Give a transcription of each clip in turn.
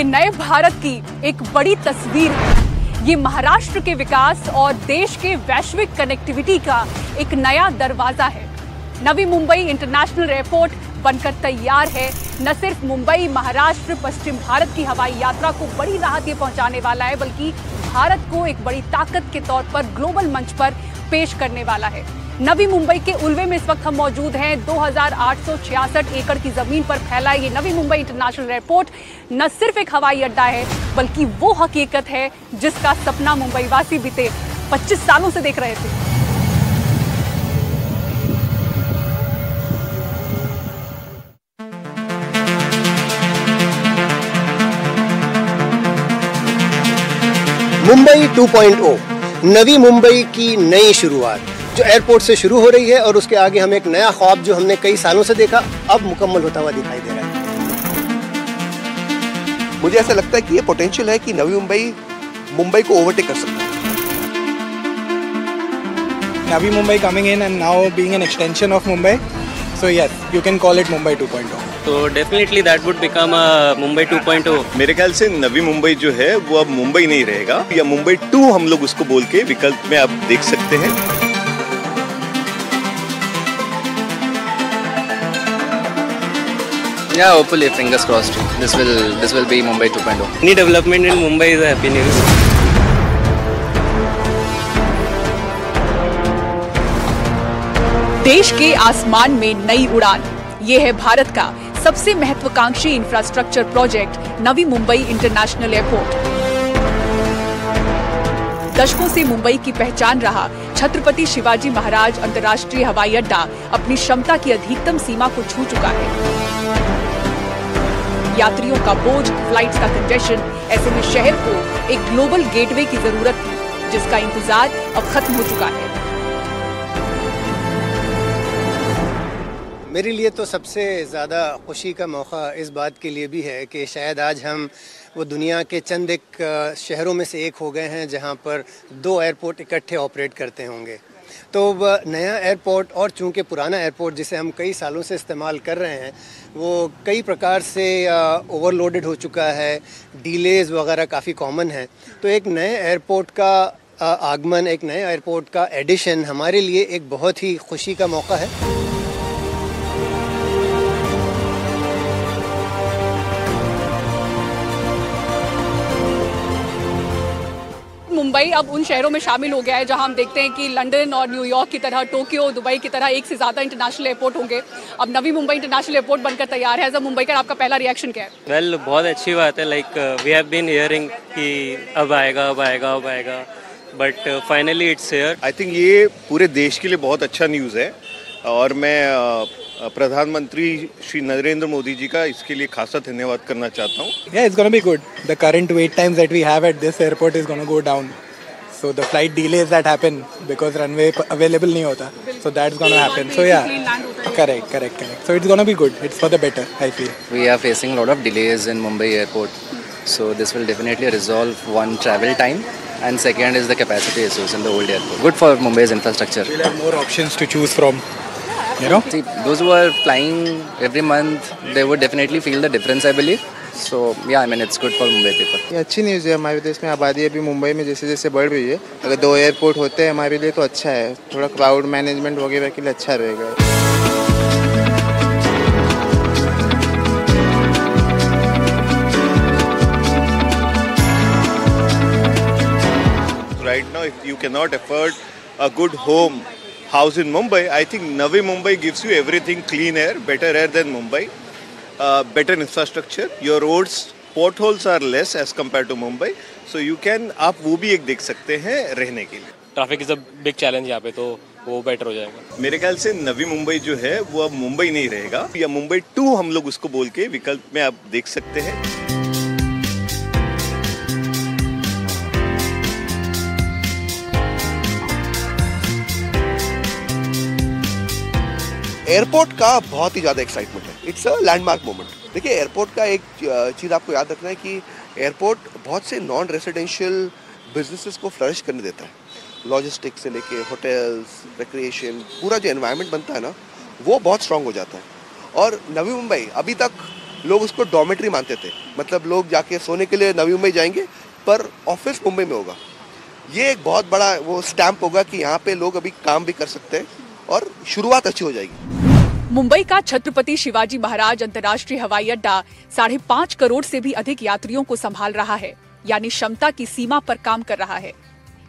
नए भारत की एक बड़ी तस्वीर है। ये महाराष्ट्र के विकास और देश के वैश्विक कनेक्टिविटी का एक नया दरवाजा है। नवी मुंबई इंटरनेशनल एयरपोर्ट बनकर तैयार है। न सिर्फ मुंबई, महाराष्ट्र, पश्चिम भारत की हवाई यात्रा को बड़ी राहत ये पहुंचाने वाला है, बल्कि भारत को एक बड़ी ताकत के तौर पर ग्लोबल मंच पर पेश करने वाला है। नवी मुंबई के उल्वे में इस वक्त हम मौजूद हैं। 2866 एकड़ की जमीन पर फैला ये नवी मुंबई इंटरनेशनल एयरपोर्ट न सिर्फ एक हवाई अड्डा है, बल्कि वो हकीकत है जिसका सपना मुंबई वासी बीते 25 सालों से देख रहे थे। मुंबई 2.0 नवी मुंबई की नई शुरुआत जो एयरपोर्ट से शुरू हो रही है, और उसके आगे हमें एक नया ख्वाब जो हमने कई सालों से देखा अब मुकम्मल होता हुआ दिखाई दे रहा है। मुझे ऐसा लगता है कि ये पोटेंशियल है कि नवी मुंबई मुंबई को ओवरटेक कर सकता है। Navi Mumbai coming in and now being an extension of Mumbai, so yes, you can call it Mumbai 2.0. So definitely that would become a Mumbai 2.0. मेरे ख्याल से नवी मुंबई जो है वो अब मुंबई नहीं रहेगा, या मुंबई 2 हम लोग उसको बोल के विकल्प में अब देख सकते हैं। Yeah, hopefully, fingers crossed. This will be Mumbai 2.0. Any development in Mumbai is a happy news. देश के आसमान में नई उड़ान, ये है भारत का सबसे महत्वाकांक्षी infrastructure project Navi Mumbai international airport. दशकों से मुंबई की पहचान रहा छत्रपति शिवाजी महाराज अंतर्राष्ट्रीय हवाई अड्डा अपनी क्षमता की अधिकतम सीमा को छू चुका है। यात्रियों का बोझ, फ्लाइट्स का कंजेशन, ऐसे में शहर को एक ग्लोबल गेटवे की जरूरत थी, जिसका इंतजार अब खत्म हो चुका है। मेरे लिए तो सबसे ज़्यादा खुशी का मौका इस बात के लिए भी है कि शायद आज हम वो दुनिया के चंद एक शहरों में से एक हो गए हैं जहां पर 2 एयरपोर्ट इकट्ठे ऑपरेट करते होंगे। तो नया एयरपोर्ट और चूंकि पुराना एयरपोर्ट जिसे हम कई सालों से इस्तेमाल कर रहे हैं वो कई प्रकार से ओवरलोडेड हो चुका है, डिलेज़ वगैरह काफ़ी कॉमन है। तो एक नए एयरपोर्ट का आगमन, एक नए एयरपोर्ट का एडिशन हमारे लिए एक बहुत ही खुशी का मौका है। मुंबई अब उन शहरों में शामिल हो गया है जहां हम देखते हैं कि लंदन और न्यूयॉर्क की तरह, टोक्यो, दुबई की तरह एक से ज़्यादा इंटरनेशनल एयरपोर्ट होंगे। अब नवी मुंबई इंटरनेशनल एयरपोर्ट बनकर तैयार है। एज अ मुंबईकर आपका पहला रिएक्शन क्या है? वेल, बहुत अच्छी बात है। Like we have been hearing कि अब आएगा, but finally it's here. I think ये पूरे देश के लिए बहुत अच्छा न्यूज़ है, और मैं प्रधानमंत्री श्री नरेंद्र मोदी जी का इसके लिए खासा धन्यवाद करना चाहता हूँ। Yeah, it's going to be good. The current wait times that we have at this airport is going to go down. So the flight delays that happen because runway available नहीं होता, so that's going to happen. So yeah, correct. So it's going to be good. It's for the better, I feel. We are facing a lot of delays in Mumbai airport, so this will definitely resolve one travel time, and second is the capacity issues in the old airport. Good for Mumbai's infrastructure. We'll have more options to choose from. You know? See, those who are flying every month, they would definitely feel the difference, I believe. So yeah, I mean it's good for Mumbai people. ये अच्छी news है। हमारे देश में आबादी अभी मुंबई में जैसे जैसे बढ़ रही है, अगर 2 एयरपोर्ट होते हैं हमारे लिए तो अच्छा है। थोड़ा क्राउड मैनेजमेंट वगैरह के लिए अच्छा रहेगा। Right now, if you cannot afford a good home house in Mumbai, I think Navi Mumbai gives you everything: clean air, better air than Mumbai, better infrastructure. Your roads, potholes are less as compared to Mumbai, so you can, आप वो भी एक देख सकते हैं रहने के लिए। Traffic is a big challenge यहाँ पे, तो वो बेटर हो जाएगा। मेरे ख्याल से नवी मुंबई जो है वो अब मुंबई नहीं रहेगा, या मुंबई 2 हम लोग उसको बोल के विकल्प में आप देख सकते हैं। एयरपोर्ट का बहुत ही ज़्यादा एक्साइटमेंट है। It's a landmark moment. देखिए, एयरपोर्ट का एक चीज़ आपको याद रखना है कि एयरपोर्ट बहुत से नॉन रेसिडेंशियल बिजनेसेस को फ्लरिश करने देता है। लॉजिस्टिक्स से लेके होटल्स, रिक्रिएशन, पूरा जो एनवायरनमेंट बनता है ना, वो बहुत स्ट्रांग हो जाता है। और नवी मुंबई अभी तक लोग उसको डॉर्मेट्री मानते थे, मतलब लोग जाके सोने के लिए नवी मुंबई जाएंगे पर ऑफिस मुंबई में होगा। ये एक बहुत बड़ा वो स्टैंप होगा कि यहाँ पे लोग अभी काम भी कर सकते हैं और शुरुआत अच्छी हो जाएगी। मुंबई का छत्रपति शिवाजी महाराज अंतर्राष्ट्रीय हवाई अड्डा 5.5 करोड़ से भी अधिक यात्रियों को संभाल रहा है, यानी क्षमता की सीमा पर काम कर रहा है।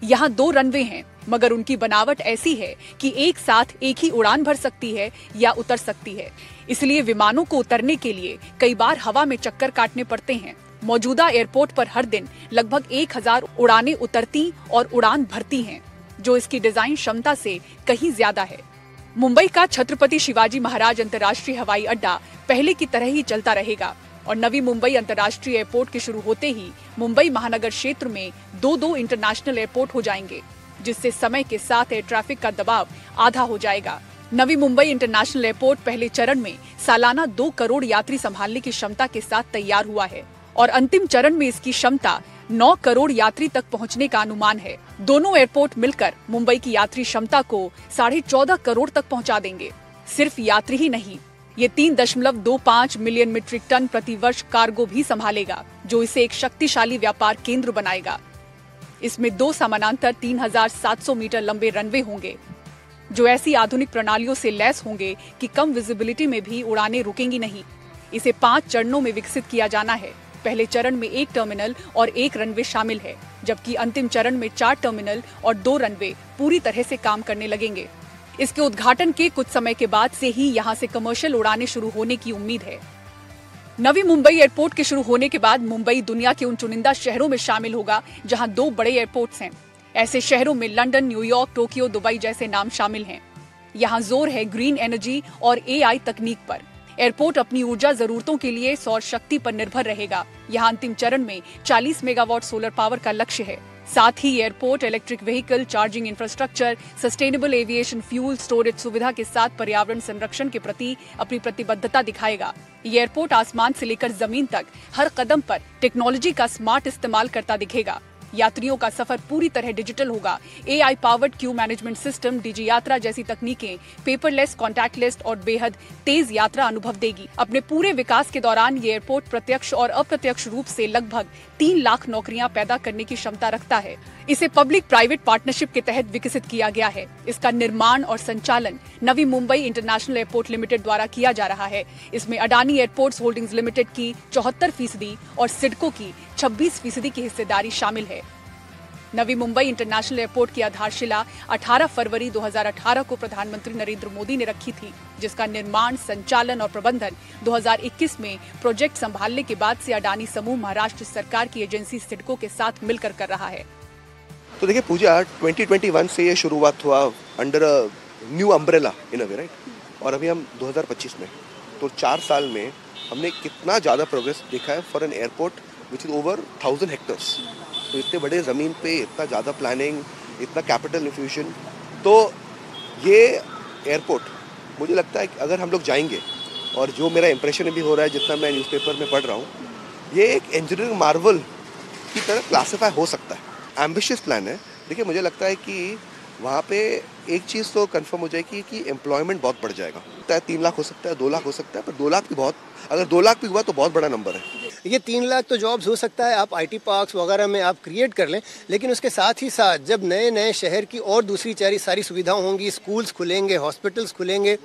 यहाँ 2 रनवे हैं, मगर उनकी बनावट ऐसी है कि एक साथ एक ही उड़ान भर सकती है या उतर सकती है। इसलिए विमानों को उतरने के लिए कई बार हवा में चक्कर काटने पड़ते हैं। मौजूदा एयरपोर्ट पर हर दिन लगभग 1000 उड़ानें उतरती और उड़ान भरती हैं, जो इसकी डिजाइन क्षमता से कहीं ज्यादा है। मुंबई का छत्रपति शिवाजी महाराज अंतर्राष्ट्रीय हवाई अड्डा पहले की तरह ही चलता रहेगा और नवी मुंबई अंतर्राष्ट्रीय एयरपोर्ट के शुरू होते ही मुंबई महानगर क्षेत्र में 2 इंटरनेशनल एयरपोर्ट हो जाएंगे, जिससे समय के साथ एयर ट्रैफिक का दबाव आधा हो जाएगा। नवी मुंबई इंटरनेशनल एयरपोर्ट पहले चरण में सालाना 2 करोड़ यात्री संभालने की क्षमता के साथ तैयार हुआ है और अंतिम चरण में इसकी क्षमता 9 करोड़ यात्री तक पहुंचने का अनुमान है। दोनों एयरपोर्ट मिलकर मुंबई की यात्री क्षमता को 14.5 करोड़ तक पहुंचा देंगे। सिर्फ यात्री ही नहीं, ये 3.25 मिलियन मीट्रिक टन प्रति वर्ष कार्गो भी संभालेगा, जो इसे एक शक्तिशाली व्यापार केंद्र बनाएगा। इसमें 2 समानांतर 3700 मीटर लंबे रनवे होंगे, जो ऐसी आधुनिक प्रणालियों से लैस होंगे कि कम विजिबिलिटी में भी उड़ानें रुकेंगी नहीं। इसे 5 चरणों में विकसित किया जाना है। पहले चरण में 1 टर्मिनल और 1 रनवे शामिल है, जबकि अंतिम चरण में 4 टर्मिनल और 2 रनवे पूरी तरह से काम करने लगेंगे। इसके उद्घाटन के कुछ समय के बाद से ही यहां से कमर्शियल उड़ानें शुरू होने की उम्मीद है। नवी मुंबई एयरपोर्ट के शुरू होने के बाद मुंबई दुनिया के उन चुनिंदा शहरों में शामिल होगा जहां 2 बड़े एयरपोर्ट्स हैं। ऐसे शहरों में लंदन, न्यूयॉर्क, टोक्यो, दुबई जैसे नाम शामिल हैं। यहाँ जोर है ग्रीन एनर्जी और AI तकनीक पर। एयरपोर्ट अपनी ऊर्जा जरूरतों के लिए सौर शक्ति पर निर्भर रहेगा। यहाँ अंतिम चरण में 40 मेगावाट सोलर पावर का लक्ष्य है। साथ ही airport electric vehicle, charging infrastructure, sustainable aviation fuel storage सुविधा के साथ पर्यावरण संरक्षण के प्रति अपनी प्रतिबद्धता दिखाएगा। ये एयरपोर्ट आसमान से लेकर जमीन तक हर कदम पर टेक्नोलॉजी का स्मार्ट इस्तेमाल करता दिखेगा। यात्रियों का सफर पूरी तरह डिजिटल होगा। AI powered queue management system, DigiYatra जैसी तकनीकें पेपरलेस, कॉन्टैक्टलेस और बेहद तेज यात्रा अनुभव देगी। अपने पूरे विकास के दौरान ये एयरपोर्ट प्रत्यक्ष और अप्रत्यक्ष रूप से लगभग 3 लाख नौकरियां पैदा करने की क्षमता रखता है। इसे पब्लिक प्राइवेट पार्टनरशिप के तहत विकसित किया गया है। इसका निर्माण और संचालन Navi Mumbai international airport limited द्वारा किया जा रहा है। इसमें अडानी एयरपोर्ट्स होल्डिंग्स लिमिटेड की 74% और सिडको की 26% की हिस्सेदारी शामिल है। नवी मुंबई इंटरनेशनल एयरपोर्ट की आधारशिला 18 फरवरी 2018 को प्रधानमंत्री नरेंद्र मोदी ने रखी थी, जिसका निर्माण, संचालन और प्रबंधन 2021 में प्रोजेक्ट संभालने के बाद से अडानी समूह महाराष्ट्र सरकार की एजेंसी सिडको के साथ मिलकर कर रहा है। तो देखिए पूजा, 2021 से ये शुरुआत हुआ under a new umbrella in a way, right? और अभी हम 2025 में, तो 4 साल में हमने कितना ज़्यादा प्रोग्रेस देखा है for an airport which is over 1000 hectares. तो इतने बड़े ज़मीन पे इतना ज़्यादा प्लानिंग, इतना कैपिटल इन्फ्यूजन, तो ये एयरपोर्ट मुझे लगता है कि अगर हम लोग जाएंगे, और जो मेरा इंप्रेशन भी हो रहा है जितना मैं न्यूज़पेपर में पढ़ रहा हूँ, ये एक इंजीनियरिंग मार्वल की तरह क्लासीफाई हो सकता है। एम्बिशियस प्लान है। देखिए मुझे लगता है कि वहाँ पे एक चीज़ तो कंफर्म हो जाएगी कि एम्प्लॉयमेंट बहुत बढ़ जाएगा। 3 लाख हो सकता है, 2 लाख हो सकता है, पर 2 लाख भी बहुत, अगर 2 लाख भी हुआ तो बहुत बड़ा नंबर है। ये 3 लाख तो जॉब्स हो सकता है, आप IT पार्क्स वगैरह में आप क्रिएट कर लें, लेकिन उसके साथ ही साथ जब नए नए शहर की और दूसरी सारी सुविधाएं होंगी, स्कूल्स खुलेंगे, हॉस्पिटल्स खुलेंगे,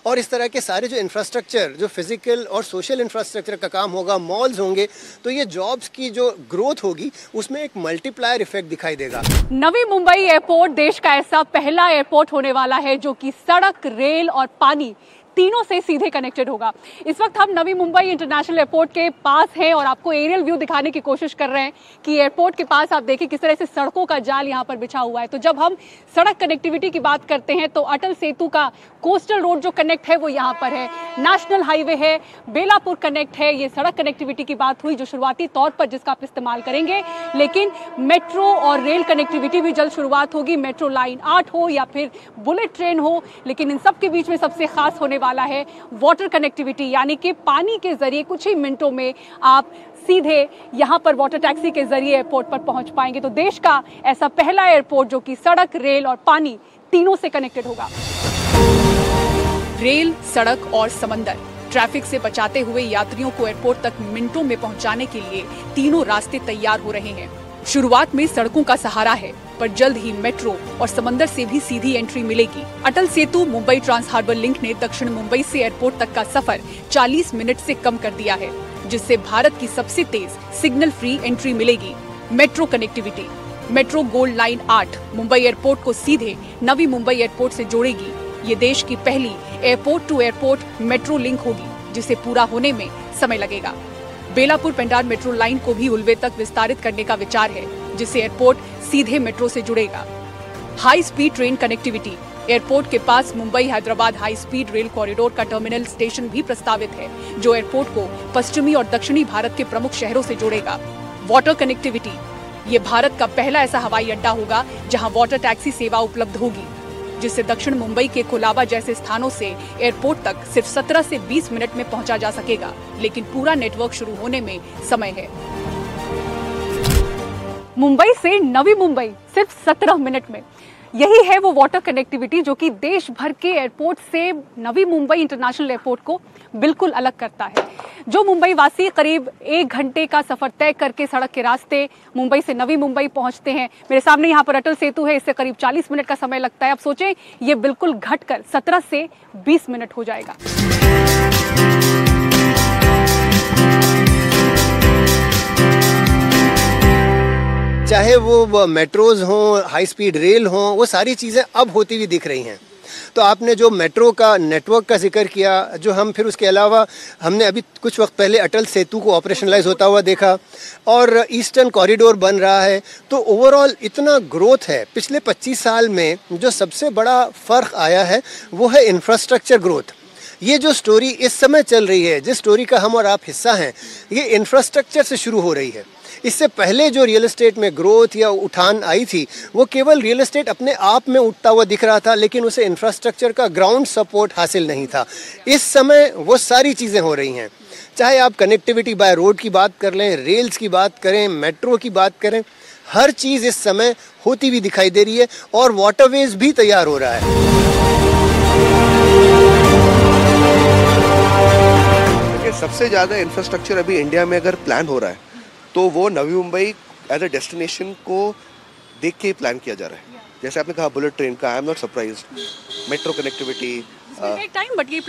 और इस तरह के सारे जो इंफ्रास्ट्रक्चर, जो फिजिकल और सोशल इंफ्रास्ट्रक्चर का काम होगा, मॉल्स होंगे, तो ये जॉब्स की जो ग्रोथ होगी उसमें एक मल्टीप्लायर इफेक्ट दिखाई देगा। नवी मुंबई एयरपोर्ट देश का ऐसा पहला एयरपोर्ट होने वाला है जो कि सड़क, रेल और पानी तीनों से सीधे कनेक्टेड होगा। इस वक्त हम नवी मुंबई इंटरनेशनल एयरपोर्ट के पास हैं और आपको एरियल व्यू दिखाने की कोशिश कर रहे हैं कि एयरपोर्ट के पास आप देखिए किस तरह से सड़कों का जाल यहाँ पर बिछा हुआ है। तो जब हम सड़क कनेक्टिविटी की बात करते हैं तो अटल सेतु का कोस्टल रोड जो कनेक्ट है वो यहाँ पर है, नेशनल हाईवे है, बेलापुर कनेक्ट है। ये सड़क कनेक्टिविटी की बात हुई जो शुरुआती तौर पर जिसका आप इस्तेमाल करेंगे, लेकिन मेट्रो और रेल कनेक्टिविटी भी जल्द शुरुआत होगी। मेट्रो लाइन 8 हो या फिर बुलेट ट्रेन हो, लेकिन इन सब के बीच में सबसे खास होने वाला है वाटर कनेक्टिविटी, यानी कि पानी के जरिए कुछ ही मिनटों में आप सीधे यहाँ पर वाटर टैक्सी के जरिए एयरपोर्ट पर पहुंच पाएंगे। तो देश का ऐसा पहला एयरपोर्ट जो कि सड़क, रेल और पानी तीनों से कनेक्टेड होगा। रेल, सड़क और समंदर, ट्रैफिक से बचाते हुए यात्रियों को एयरपोर्ट तक मिनटों में पहुंचाने के लिए तीनों रास्ते तैयार हो रहे हैं। शुरुआत में सड़कों का सहारा है, पर जल्द ही मेट्रो और समंदर से भी सीधी एंट्री मिलेगी। Atal Setu Mumbai trans harbour link ने दक्षिण मुंबई से एयरपोर्ट तक का सफर 40 मिनट से कम कर दिया है, जिससे भारत की सबसे तेज सिग्नल फ्री एंट्री मिलेगी। Metro connectivity. Metro gold line 8 Mumbai airport को सीधे नवी मुंबई एयरपोर्ट से जोड़ेगी। ये देश की पहली airport to airport metro link होगी, जिसे पूरा होने में समय लगेगा। बेलापुर पेंडार मेट्रो लाइन को भी उल्वे तक विस्तारित करने का विचार है, जिससे एयरपोर्ट सीधे मेट्रो से जुड़ेगा। High speed train connectivity. Airport के पास Mumbai Hyderabad high speed rail corridor का टर्मिनल स्टेशन भी प्रस्तावित है, जो एयरपोर्ट को पश्चिमी और दक्षिणी भारत के प्रमुख शहरों से जोड़ेगा। Water connectivity. ये भारत का पहला ऐसा हवाई अड्डा होगा जहां वाटर टैक्सी सेवा उपलब्ध होगी, जिससे दक्षिण मुंबई के कोलाबा जैसे स्थानों से एयरपोर्ट तक सिर्फ 17 से 20 मिनट में पहुंचा जा सकेगा, लेकिन पूरा नेटवर्क शुरू होने में समय है। मुंबई से नवी मुंबई सिर्फ 17 मिनट में। यही है वो वाटर कनेक्टिविटी जो कि देश भर के एयरपोर्ट से नवी मुंबई इंटरनेशनल एयरपोर्ट को बिल्कुल अलग करता है। जो मुंबई वासी करीब 1 घंटे का सफर तय करके सड़क के रास्ते मुंबई से नवी मुंबई पहुंचते हैं, मेरे सामने यहाँ पर अटल सेतु है, इससे करीब 40 मिनट का समय लगता है। अब सोचें ये बिल्कुल घटकर 17 से 20 मिनट हो जाएगा। चाहे वो मेट्रोज हों, हाई स्पीड रेल हों, वो सारी चीज़ें अब होती हुई दिख रही हैं। तो आपने जो मेट्रो का नेटवर्क का जिक्र किया, जो हम फिर उसके अलावा हमने अभी कुछ वक्त पहले अटल सेतु को ऑपरेशनलाइज होता हुआ देखा और ईस्टर्न कॉरिडोर बन रहा है, तो ओवरऑल इतना ग्रोथ है। पिछले 25 साल में जो सबसे बड़ा फ़र्क आया है वो है इंफ्रास्ट्रक्चर ग्रोथ। ये जो स्टोरी इस समय चल रही है, जिस स्टोरी का हम और आप हिस्सा हैं, ये इंफ्रास्ट्रक्चर से शुरू हो रही है। इससे पहले जो रियल एस्टेट में ग्रोथ या उठान आई थी, वो केवल रियल एस्टेट अपने आप में उठता हुआ दिख रहा था, लेकिन उसे इंफ्रास्ट्रक्चर का ग्राउंड सपोर्ट हासिल नहीं था। इस समय वो सारी चीज़ें हो रही हैं। चाहे आप कनेक्टिविटी बाय रोड की बात कर लें, रेल्स की बात करें, मेट्रो की बात करें, हर चीज़ इस समय होती हुई दिखाई दे रही है और वाटरवेज भी तैयार हो रहा है। सबसे ज़्यादा इंफ्रास्ट्रक्चर अभी इंडिया में अगर प्लान हो रहा है तो वो Navi Mumbai as a destination को देख के ही प्लान किया जा रहा है। जैसे आपने कहा बुलेट ट्रेन का, I am not surprised. Metro connectivity time, but ये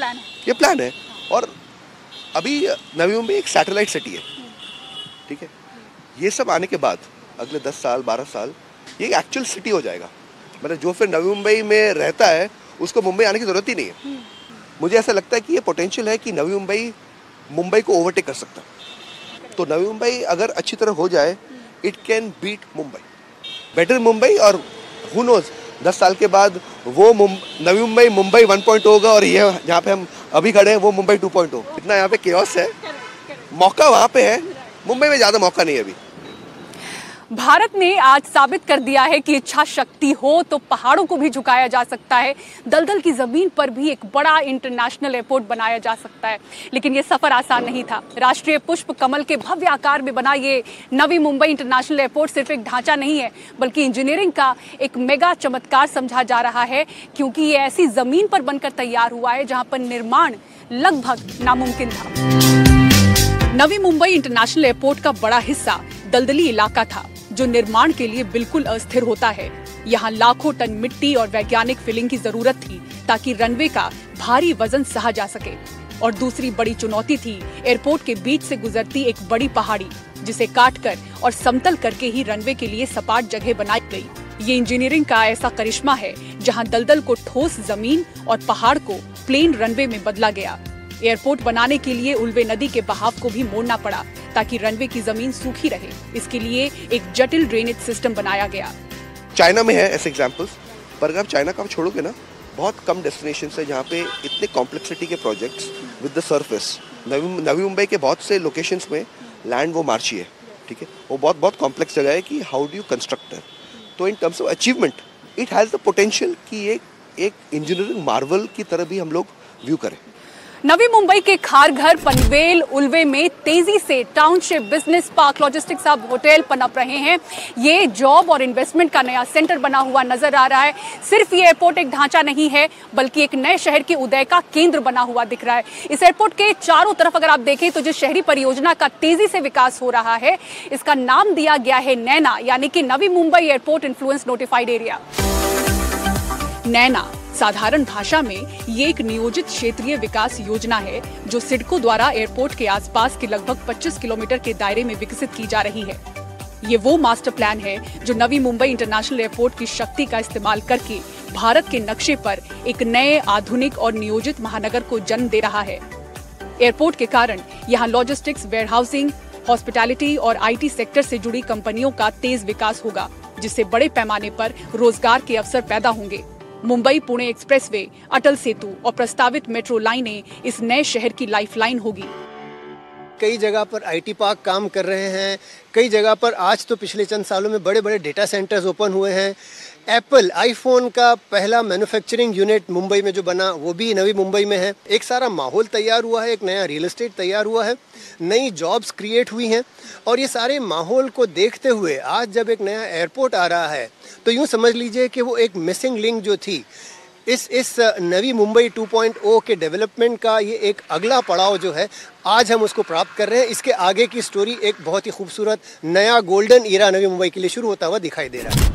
प्लान है। और अभी नवी मुंबई एक सैटेलाइट सिटी है, ठीक है। ये सब आने के बाद अगले 10 साल 12 साल ये एक्चुअल सिटी हो जाएगा। मतलब जो फिर नवी मुंबई में रहता है उसको मुंबई आने की ज़रूरत ही नहीं है। मुझे ऐसा लगता है कि ये पोटेंशियल है कि नवी मुंबई को ओवरटेक कर सकता है। तो नवी मुंबई अगर अच्छी तरह हो जाए, it can beat Mumbai, better Mumbai. और हु नोज 10 साल के बाद वो नवी मुंबई 1.0 होगा और ये जहाँ पे हम अभी खड़े हैं वो मुंबई 2.0। इतना यहाँ पे केओस है, मौका वहाँ पे है, मुंबई में ज़्यादा मौका नहीं है अभी। भारत ने आज साबित कर दिया है कि इच्छा शक्ति हो तो पहाड़ों को भी झुकाया जा सकता है। दलदल की जमीन पर भी एक बड़ा इंटरनेशनल एयरपोर्ट बनाया जा सकता है, लेकिन ये सफर आसान नहीं था। राष्ट्रीय पुष्प कमल के भव्य आकार में बना ये नवी मुंबई इंटरनेशनल एयरपोर्ट सिर्फ एक ढांचा नहीं है, बल्कि इंजीनियरिंग का एक मेगा चमत्कार समझा जा रहा है, क्योंकि ये ऐसी जमीन पर बनकर तैयार हुआ है जहां पर निर्माण लगभग नामुमकिन था। नवी मुंबई इंटरनेशनल एयरपोर्ट का बड़ा हिस्सा दलदली इलाका था, जो निर्माण के लिए बिल्कुल अस्थिर होता है। यहाँ लाखों टन मिट्टी और वैज्ञानिक फिलिंग की जरूरत थी ताकि रनवे का भारी वजन सहा जा सके। और दूसरी बड़ी चुनौती थी एयरपोर्ट के बीच से गुजरती एक बड़ी पहाड़ी, जिसे काटकर और समतल करके ही रनवे के लिए सपाट जगह बनाई गई। ये इंजीनियरिंग का ऐसा करिश्मा है जहाँ दलदल को ठोस जमीन और पहाड़ को प्लेन रनवे में बदला गया। एयरपोर्ट बनाने के लिए उल्वे नदी के बहाव को भी मोड़ना पड़ा ताकि रनवे की जमीन सूखी रहे। इसके लिए एक जटिल ड्रेनेज सिस्टम बनाया गया। चाइना में है ऐसे एग्जांपल्स, पर अगर आप चाइना का छोड़ोगे ना, बहुत कम डेस्टिनेशन है जहाँ पे इतने कॉम्प्लेक्सिटी के projects with the surface. Navi Mumbai के बहुत से लोकेशंस में लैंड वो मार्ची है, ठीक है, वो बहुत कॉम्प्लेक्स जगह है कि हाउ डू यू कंस्ट्रक्ट है। तो in terms of achievement it has the potential कि एक इंजीनियरिंग मार्वल की तरह भी हम लोग व्यू करें। नवी मुंबई के खारघर, पनवेल, उल्वे में तेजी से township, business park, logistics hub, hotel पनप रहे हैं। ये जॉब और इन्वेस्टमेंट का नया सेंटर बना हुआ नजर आ रहा है। सिर्फ ये एयरपोर्ट एक ढांचा नहीं है, बल्कि एक नए शहर के उदय का केंद्र बना हुआ दिख रहा है। इस एयरपोर्ट के चारों तरफ अगर आप देखें तो जिस शहरी परियोजना का तेजी से विकास हो रहा है, इसका नाम दिया गया है नैना, यानी कि Navi Mumbai airport influence notified area. Naina साधारण भाषा में ये एक नियोजित क्षेत्रीय विकास योजना है जो सिडको द्वारा एयरपोर्ट के आसपास के लगभग 25 किलोमीटर के दायरे में विकसित की जा रही है। ये वो मास्टर प्लान है जो नवी मुंबई इंटरनेशनल एयरपोर्ट की शक्ति का इस्तेमाल करके भारत के नक्शे पर एक नए, आधुनिक और नियोजित महानगर को जन्म दे रहा है। एयरपोर्ट के कारण यहाँ लॉजिस्टिक्स, वेयरहाउसिंग, हॉस्पिटैलिटी और IT सेक्टर से जुड़ी कंपनियों का तेज विकास होगा, जिससे बड़े पैमाने पर रोजगार के अवसर पैदा होंगे। मुंबई पुणे एक्सप्रेसवे, अटल सेतु और प्रस्तावित मेट्रो लाइनें इस नए शहर की लाइफलाइन होगी। कई जगह पर IT पार्क काम कर रहे हैं, कई जगह पर आज तो पिछले चंद सालों में बड़े बड़े डेटा सेंटर्स ओपन हुए हैं। एप्पल आईफोन का पहला मैन्युफैक्चरिंग यूनिट मुंबई में जो बना वो भी नवी मुंबई में है। एक सारा माहौल तैयार हुआ है, एक नया रियल एस्टेट तैयार हुआ है, नई जॉब्स क्रिएट हुई हैं। और ये सारे माहौल को देखते हुए आज जब एक नया एयरपोर्ट आ रहा है तो यूँ समझ लीजिए कि वो एक मिसिंग लिंक जो थी इस नवी मुंबई 2.0 के डेवलपमेंट का, ये एक अगला पड़ाव जो है आज हम उसको प्राप्त कर रहे हैं। इसके आगे की स्टोरी एक बहुत ही खूबसूरत नया गोल्डन ईरा नवी मुंबई के लिए शुरू होता हुआ दिखाई दे रहा है।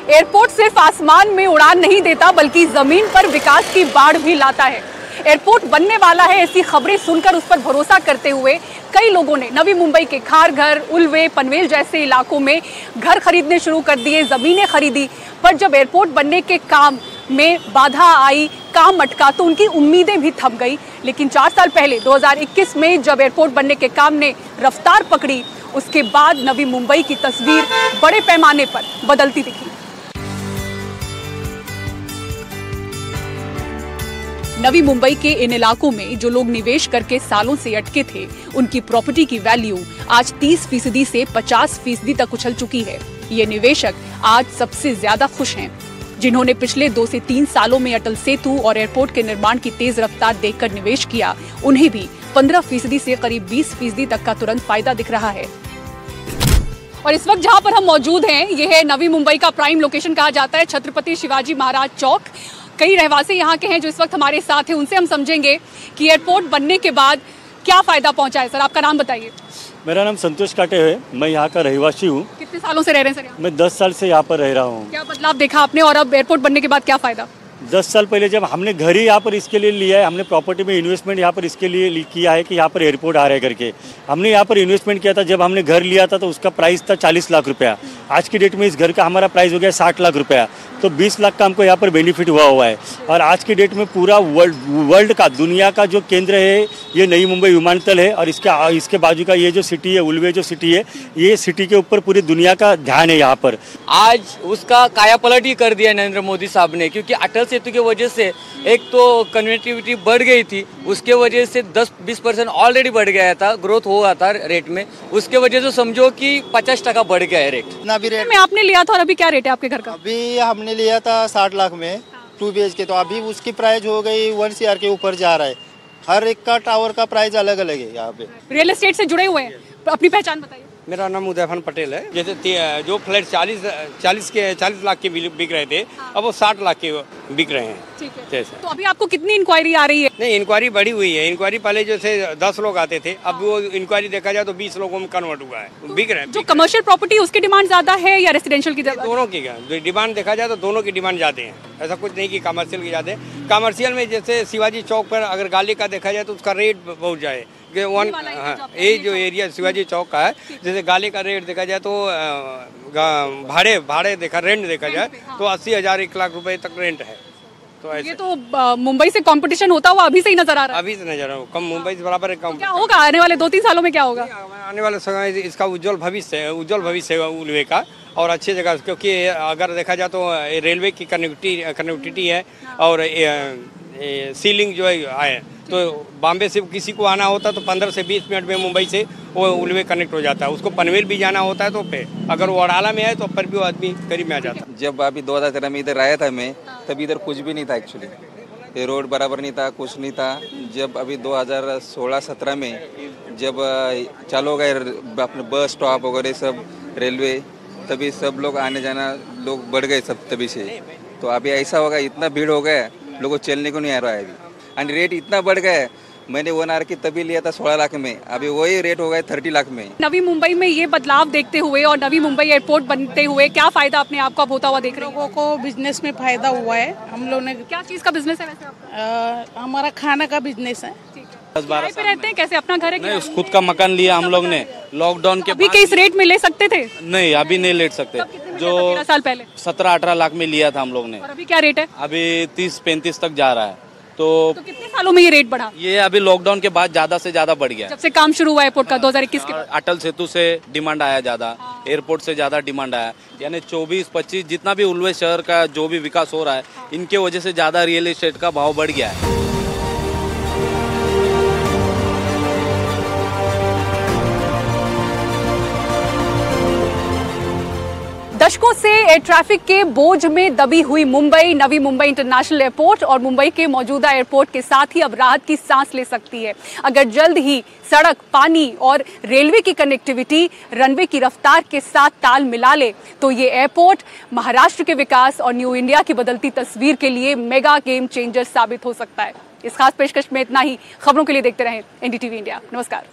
एयरपोर्ट सिर्फ आसमान में उड़ान नहीं देता, बल्कि जमीन पर विकास की बाढ़ भी लाता है। एयरपोर्ट बनने वाला है, ऐसी खबरें सुनकर उस पर भरोसा करते हुए कई लोगों ने नवी मुंबई के खारघर, उल्वे, पनवेल जैसे इलाकों में घर खरीदने शुरू कर दिए, जमीनें खरीदी। पर जब एयरपोर्ट बनने के काम में बाधा आई, काम अटका, तो उनकी उम्मीदें भी थम गई। लेकिन 4 साल पहले 2021 में जब एयरपोर्ट बनने के काम ने रफ्तार पकड़ी, उसके बाद नवी मुंबई की तस्वीर बड़े पैमाने पर बदलती दिखी। नवी मुंबई के इन इलाकों में जो लोग निवेश करके सालों से अटके थे, उनकी प्रॉपर्टी की वैल्यू आज 30% से 50% तक उछल चुकी है। ये निवेशक आज सबसे ज्यादा खुश हैं। जिन्होंने पिछले 2 से 3 सालों में अटल सेतु और एयरपोर्ट के निर्माण की तेज रफ्तार देखकर निवेश किया, उन्हें भी 15% से करीब 20% तक का तुरंत फायदा दिख रहा है। और इस वक्त जहां पर हम मौजूद हैं, यह है नवी मुंबई का प्राइम लोकेशन कहा जाता है, छत्रपति शिवाजी महाराज चौक। कई रहवासी यहाँ के हैं जो इस वक्त हमारे साथ हैं, उनसे हम समझेंगे कि एयरपोर्ट बनने के बाद क्या फायदा पहुंचा है। सर, आपका नाम बताइए। मेरा नाम संतोष काटे है, मैं यहाँ का रहवासी हूँ। कितने सालों से रह रहे हैं सर यहाँ? मैं 10 साल से यहाँ पर रह रहा हूँ। क्या बदलाव देखा आपने, और अब एयरपोर्ट बनने के बाद क्या फायदा? 10 साल पहले जब हमने घर ही यहाँ पर इसके लिए लिया है, हमने प्रॉपर्टी में इन्वेस्टमेंट यहाँ पर इसके लिए किया है कि यहाँ पर एयरपोर्ट आ रहा है करके हमने यहाँ पर इन्वेस्टमेंट किया था। जब हमने घर लिया था तो उसका प्राइस था 40 लाख रुपया। आज की डेट में इस घर का हमारा प्राइस हो गया 60 लाख रुपया, तो 20 लाख का हमको यहाँ पर बेनिफिट हुआ है। और आज की डेट में पूरा वर्ल्ड का, दुनिया का जो केंद्र है ये नई मुंबई विमानतल है। और इसके बाजू का ये जो सिटी है, उल्वे जो सिटी है, ये सिटी के ऊपर पूरी दुनिया का ध्यान है यहाँ पर। आज उसका कायापलट ही कर दिया नरेंद्र मोदी साहब ने, क्योंकि अटल सेतु की वजह से एक तो कनेक्टिविटी बढ़ गई थी, उसके वजह से 10-20% ऑलरेडी बढ़ गया था, ग्रोथ हुआ था रेट में। उसके वजह से समझो कि 50% बढ़ गया है रेट। अभी रेट में आपने लिया था और अभी क्या रेट है आपके घर का? अभी हमने लिया था 60 लाख में 2 BHK, तो अभी उसकी प्राइस हो गई 1 CR के ऊपर जा रहा है। हर एक का टावर का प्राइस अलग अलग है। यहाँ पे रियल एस्टेट से जुड़े हुए हैं, अपनी पहचान बताइए। मेरा नाम उदयफान पटेल है। जैसे जो फ्लैट 40 लाख के बिक रहे थे, अब वो 60 लाख के बिक रहे हैं। ठीक है। तो अभी आपको कितनी इंक्वायरी आ रही है? नहीं, इंक्वायरी बढ़ी हुई है। इंक्वायरी पहले जैसे 10 लोग आते थे, अब वो इंक्वायरी देखा जाए तो 20 लोगों में कन्वर्ट हुआ है, बिक रहे हैं। जो कमर्शियल प्रॉपर्टी उसकी डिमांड ज्यादा है या रेसिडेंशियल की? दोनों की डिमांड देखा जाए तो दोनों की डिमांड ज्यादा है। ऐसा कुछ नहीं कि कमर्शियल की ज्यादा है। कमर्शियल में जैसे शिवाजी चौक पर अगर गाली का देखा जाए तो उसका रेट बहुत जाए। ये जो एरिया शिवाजी चौक का है, जैसे गाली का रेट देखा जाए तो भाड़े देखा, रेंट देखा जाए तो 80,000 1 लाख रुपए तक रेंट है। तो ये तो मुंबई से कंपटीशन होता हुआ अभी से ही नजर आ रहा है। अभी से नजर आ रहा है, कम मुंबई से बराबर है। कम क्या होगा आने वाले 2-3 सालों में? क्या होगा आने वाले समय? इसका उज्जवल भविष्य है उल्वे का, और अच्छी जगह, क्योंकि अगर देखा जाए तो रेलवे की कनेक्टिविटी है और सीलिंग जो है, तो बॉम्बे से किसी को आना होता तो 15 से 20 मिनट में मुंबई से वो उल्वे कनेक्ट हो जाता है। उसको पनवेल भी जाना होता है तो पे अगर वो अड़ाला में है तो पर भी वो आदमी करीब में आ जाता है। जब अभी 2013 में इधर आया था मैं, तभी इधर कुछ भी नहीं था एक्चुअली। ये रोड बराबर नहीं था, कुछ नहीं था। जब अभी 2016-17 में जब चालू हो गए अपने बस स्टॉप वगैरह सब रेलवे, तभी सब लोग आने जाना लोग बढ़ गए सब तभी से। तो अभी ऐसा होगा, इतना भीड़ हो गया, लोगों को चलने को नहीं आ रहा है अभी। एंड रेट इतना बढ़ गया है, मैंने 1 आवर की तभी लिया था 16 लाख में, अभी वही रेट हो गया 30 लाख में। नवी मुंबई में ये बदलाव देखते हुए और नवी मुंबई एयरपोर्ट बनते हुए क्या फायदा अपने आप को अब होता हुआ देख रहे हैं? लोगों को बिजनेस में फायदा हुआ है। हम लोगों ने क्या चीज़ का बिजनेस है वैसे आपका? हमारा खाना का बिजनेस है। किराए पे रहते हैं? कैसे अपना घर है? नहीं, खुद का मकान लिया हम लोग ने लॉकडाउन के अभी के इस रेट में ले सकते थे? नहीं, अभी नहीं ले सकते। जो 13 साल पहले 17-18 लाख में लिया था हम लोग ने। और अभी क्या रेट है? अभी 30-35 तक जा रहा है। तो कितने सालों में ये रेट बढ़ा? ये अभी लॉकडाउन के बाद ज्यादा से ज्यादा बढ़ गया। जब से काम शुरू हुआ एयरपोर्ट का 2021 के बाद। अटल सेतु से डिमांड आया ज्यादा, एयरपोर्ट से ज्यादा डिमांड आया। यानी 24-25 जितना भी उल्वे शहर का जो भी विकास हो रहा है, इनके वजह से ज्यादा रियल एस्टेट का भाव बढ़ गया है। दशकों से एयर ट्रैफिक के बोझ में दबी हुई मुंबई नवी मुंबई इंटरनेशनल एयरपोर्ट और मुंबई के मौजूदा एयरपोर्ट के साथ ही अब राहत की सांस ले सकती है। अगर जल्द ही सड़क, पानी और रेलवे की कनेक्टिविटी रनवे की रफ्तार के साथ ताल मिला ले तो ये एयरपोर्ट महाराष्ट्र के विकास और न्यू इंडिया की बदलती तस्वीर के लिए मेगा गेम चेंजर साबित हो सकता है। इस खास पेशकश में इतना ही। खबरों के लिए देखते रहें NDTV इंडिया। नमस्कार।